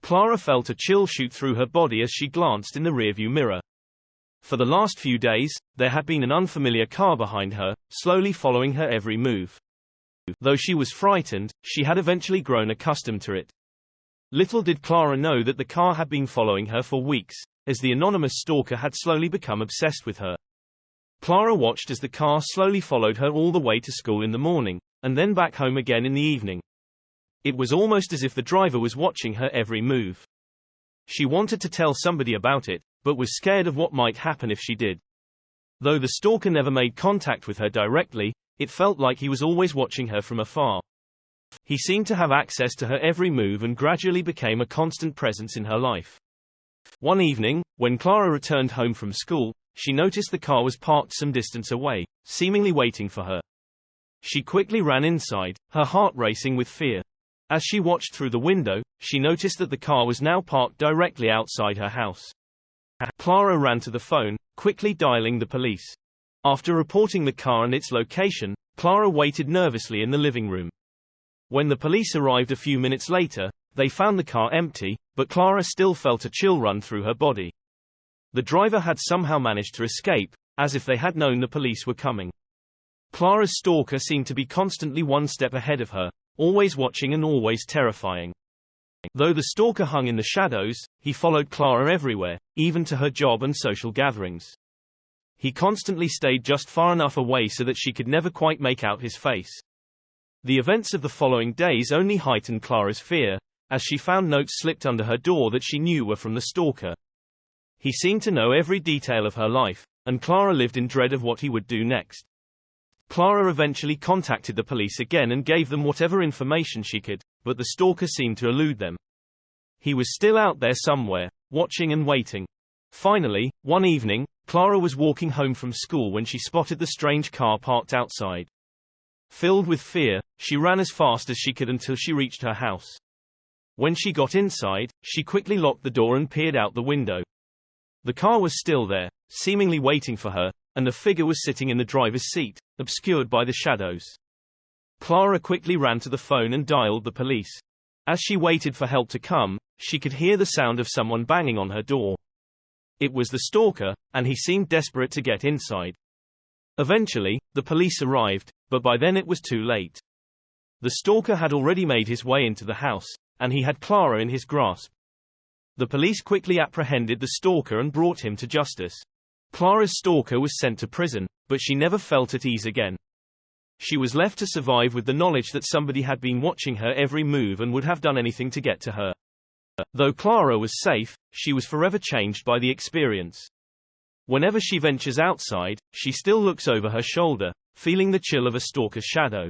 Clara felt a chill shoot through her body as she glanced in the rearview mirror. For the last few days, there had been an unfamiliar car behind her, slowly following her every move. Though she was frightened, she had eventually grown accustomed to it. Little did Clara know that the car had been following her for weeks, as the anonymous stalker had slowly become obsessed with her. Clara watched as the car slowly followed her all the way to school in the morning, and then back home again in the evening. It was almost as if the driver was watching her every move. She wanted to tell somebody about it, but was scared of what might happen if she did. Though the stalker never made contact with her directly, it felt like he was always watching her from afar. He seemed to have access to her every move and gradually became a constant presence in her life. One evening, when Clara returned home from school, she noticed the car was parked some distance away, seemingly waiting for her. She quickly ran inside, her heart racing with fear. As she watched through the window, she noticed that the car was now parked directly outside her house. Clara ran to the phone, quickly dialing the police. After reporting the car and its location, Clara waited nervously in the living room. When the police arrived a few minutes later, they found the car empty, but Clara still felt a chill run through her body. The driver had somehow managed to escape, as if they had known the police were coming. Clara's stalker seemed to be constantly one step ahead of her, always watching and always terrifying. Though the stalker hung in the shadows, he followed Clara everywhere, even to her job and social gatherings. He constantly stayed just far enough away so that she could never quite make out his face. The events of the following days only heightened Clara's fear, as she found notes slipped under her door that she knew were from the stalker. He seemed to know every detail of her life, and Clara lived in dread of what he would do next. Clara eventually contacted the police again and gave them whatever information she could, but the stalker seemed to elude them. He was still out there somewhere, watching and waiting. Finally, one evening, Clara was walking home from school when she spotted the strange car parked outside. Filled with fear, she ran as fast as she could until she reached her house. When she got inside, she quickly locked the door and peered out the window. The car was still there, seemingly waiting for her, and a figure was sitting in the driver's seat, obscured by the shadows. Clara quickly ran to the phone and dialed the police. As she waited for help to come, she could hear the sound of someone banging on her door. It was the stalker, and he seemed desperate to get inside. Eventually, the police arrived, but by then it was too late. The stalker had already made his way into the house, and he had Clara in his grasp. The police quickly apprehended the stalker and brought him to justice. Clara's stalker was sent to prison, but she never felt at ease again. She was left to survive with the knowledge that somebody had been watching her every move and would have done anything to get to her. Though Clara was safe, she was forever changed by the experience. Whenever she ventures outside, she still looks over her shoulder, feeling the chill of a stalker's shadow.